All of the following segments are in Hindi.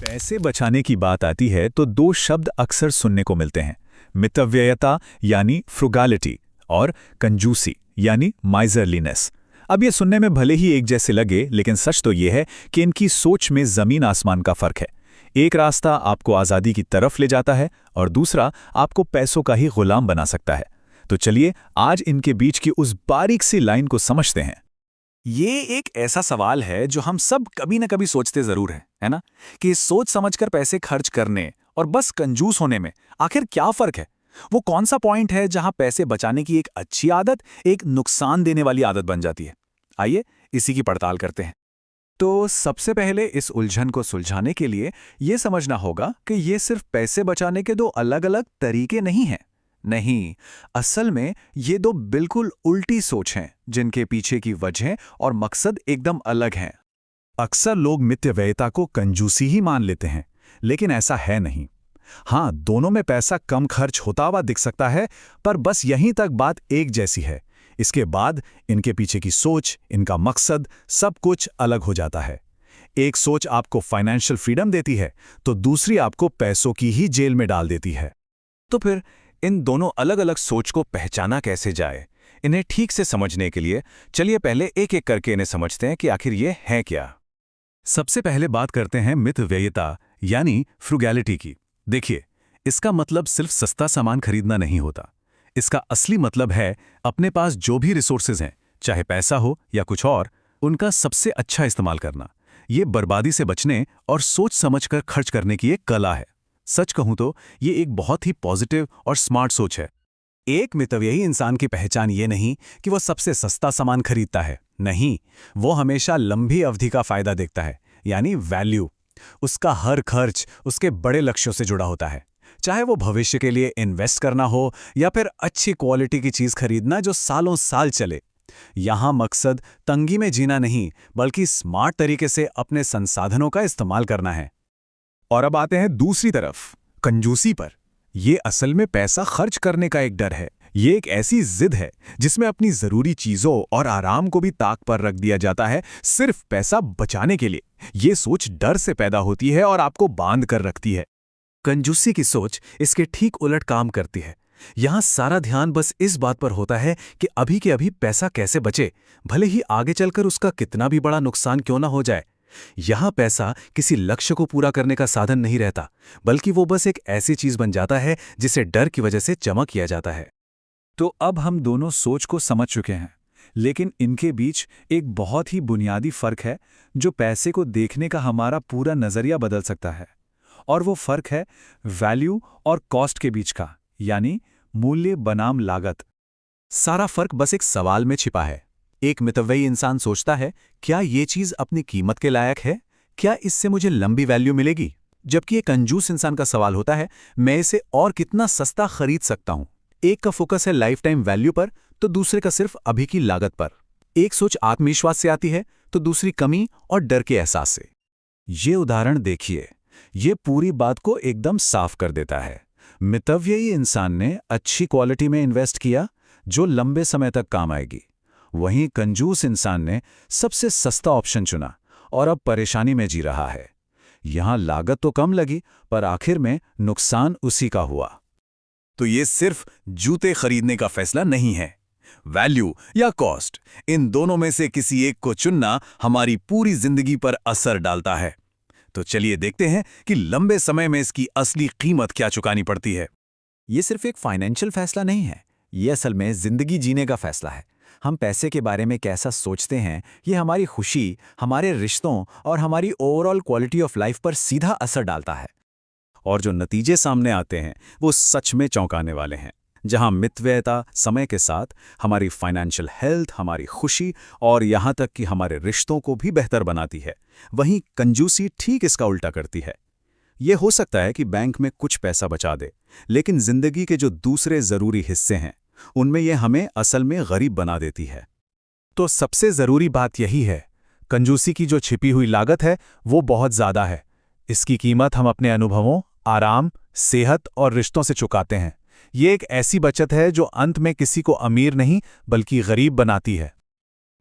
पैसे बचाने की बात आती है तो दो शब्द अक्सर सुनने को मिलते हैं, मितव्ययता यानी फ्रुगैलिटी और कंजूसी यानी माइजरलीनेस। अब ये सुनने में भले ही एक जैसे लगे, लेकिन सच तो ये है कि इनकी सोच में जमीन आसमान का फर्क है। एक रास्ता आपको आज़ादी की तरफ ले जाता है और दूसरा आपको पैसों का ही गुलाम बना सकता है। तो चलिए आज इनके बीच की उस बारीक सी लाइन को समझते हैं। ये एक ऐसा सवाल है जो हम सब कभी न कभी सोचते जरूर हैं, है ना? कि सोच समझकर पैसे खर्च करने और बस कंजूस होने में आखिर क्या फर्क है? वो कौन सा पॉइंट है जहां पैसे बचाने की एक अच्छी आदत एक नुकसान देने वाली आदत बन जाती है? आइए इसी की पड़ताल करते हैं। तो सबसे पहले इस उलझन को सुलझाने के लिए ये समझना होगा कि ये सिर्फ पैसे बचाने के दो अलग-अलग तरीके नहीं हैं। नहीं, असल में ये दो बिल्कुल उल्टी सोच हैं, जिनके पीछे की वजह और मकसद एकदम अलग हैं। अक्सर लोग मितव्ययिता को कंजूसी ही मान लेते हैं, लेकिन ऐसा है नहीं। हाँ, दोनों में पैसा कम खर्च होता हुआ दिख सकता है, पर बस यहीं तक बात एक जैसी है। इसके बाद इनके पीछे की सोच, इनका मकसद, सब कुछ अलग हो जाता है। एक सोच आपको फाइनेंशियल फ्रीडम देती है, तो दूसरी आपको पैसों की ही जेल में डाल देती है। तो फिर इन दोनों अलग-अलग सोच को पहचाना कैसे जाए? इन्हें ठीक से समझने के लिए चलिए पहले एक-एक करके इन्हें समझते हैं कि आखिर ये है क्या। सबसे पहले बात करते हैं मितव्ययिता यानी फ्रुगैलिटी की। देखिए, इसका मतलब सिर्फ सस्ता सामान खरीदना नहीं होता। इसका असली मतलब है अपने पास जो भी रिसोर्सेज हैं, चाहे पैसा हो या कुछ और, उनका सबसे अच्छा इस्तेमाल करना। ये बर्बादी से बचने और सोच समझकर खर्च करने की एक कला है। सच कहूं तो ये एक बहुत ही पॉजिटिव और स्मार्ट सोच है। एक मितव्ययी इंसान की पहचान ये नहीं कि वो सबसे सस्ता सामान खरीदता है। नहीं, वो हमेशा लंबी अवधि का फायदा देखता है, यानी वैल्यू। उसका हर खर्च उसके बड़े लक्ष्यों से जुड़ा होता है, चाहे वो भविष्य के लिए इन्वेस्ट करना हो या फिर अच्छी क्वालिटी की चीज खरीदना जो सालों साल चले। यहां मकसद तंगी में जीना नहीं, बल्कि स्मार्ट तरीके से अपने संसाधनों का इस्तेमाल करना है। और अब आते हैं दूसरी तरफ, कंजूसी पर। ये असल में पैसा खर्च करने का एक डर है। ये एक ऐसी जिद है जिसमें अपनी जरूरी चीजों और आराम को भी ताक पर रख दिया जाता है, सिर्फ पैसा बचाने के लिए। ये सोच डर से पैदा होती है और आपको बांध कर रखती है। कंजूसी की सोच इसके ठीक उलट काम करती है। यहां सारा ध्यान बस इस बात पर होता है कि अभी के अभी पैसा कैसे बचे, भले ही आगे चलकर उसका कितना भी बड़ा नुकसान क्यों ना हो जाए। यहां पैसा किसी लक्ष्य को पूरा करने का साधन नहीं रहता, बल्कि वो बस एक ऐसी चीज बन जाता है जिसे डर की वजह से जमा किया जाता है। तो अब हम दोनों सोच को समझ चुके हैं, लेकिन इनके बीच एक बहुत ही बुनियादी फर्क है जो पैसे को देखने का हमारा पूरा नजरिया बदल सकता है। और वो फर्क है वैल्यू और कॉस्ट के बीच का, यानी मूल्य बनाम लागत। सारा फर्क बस एक सवाल में छिपा है। एक मितव्ययी इंसान सोचता है, क्या ये चीज अपनी कीमत के लायक है? क्या इससे मुझे लंबी वैल्यू मिलेगी? जबकि एक कंजूस इंसान का सवाल होता है, मैं इसे और कितना सस्ता खरीद सकता हूं? एक का फोकस है लाइफ टाइम वैल्यू पर, तो दूसरे का सिर्फ अभी की लागत पर। एक सोच आत्मविश्वास से आती है, तो दूसरी कमी और डर के एहसास से। ये उदाहरण देखिए, ये पूरी बात को एकदम साफ कर देता है। मितव्ययी इंसान ने अच्छी क्वालिटी में इन्वेस्ट किया जो लंबे समय तक काम आएगी। वहीं कंजूस इंसान ने सबसे सस्ता ऑप्शन चुना और अब परेशानी में जी रहा है। यहां लागत तो कम लगी, पर आखिर में नुकसान उसी का हुआ। तो ये सिर्फ जूते खरीदने का फैसला नहीं है। वैल्यू या कॉस्ट, इन दोनों में से किसी एक को चुनना हमारी पूरी जिंदगी पर असर डालता है। तो चलिए देखते हैं कि लंबे समय में इसकी असली कीमत क्या चुकानी पड़ती है। ये सिर्फ एक फाइनेंशियल फैसला नहीं है, ये असल में जिंदगी जीने का फैसला है। हम पैसे के बारे में कैसा सोचते हैं, ये हमारी खुशी, हमारे रिश्तों और हमारी ओवरऑल क्वालिटी ऑफ लाइफ पर सीधा असर डालता है। और जो नतीजे सामने आते हैं वो सच में चौंकाने वाले हैं। जहां मितव्ययिता समय के साथ हमारी फाइनेंशियल हेल्थ, हमारी खुशी और यहां तक कि हमारे रिश्तों को भी बेहतर बनाती है, वहीं कंजूसी ठीक इसका उल्टा करती है। ये हो सकता है कि बैंक में कुछ पैसा बचा दे, लेकिन जिंदगी के जो दूसरे जरूरी हिस्से हैं उनमें यह हमें असल में गरीब बना देती है। तो सबसे जरूरी बात यही है, कंजूसी की जो छिपी हुई लागत है वो बहुत ज्यादा है। इसकी कीमत हम अपने अनुभवों, आराम, सेहत और रिश्तों से चुकाते हैं। ये एक ऐसी बचत है जो अंत में किसी को अमीर नहीं बल्कि गरीब बनाती है।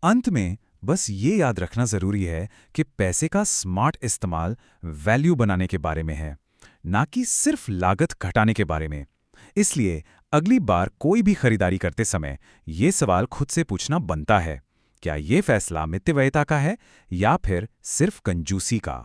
अंत में बस ये याद रखना ज़रूरी है कि पैसे का स्मार्ट इस्तेमाल वैल्यू बनाने के बारे में है, ना कि सिर्फ लागत घटाने के बारे में। इसलिए अगली बार कोई भी खरीदारी करते समय ये सवाल खुद से पूछना बनता है, क्या ये फैसला मितव्ययिता का है या फिर सिर्फ कंजूसी का।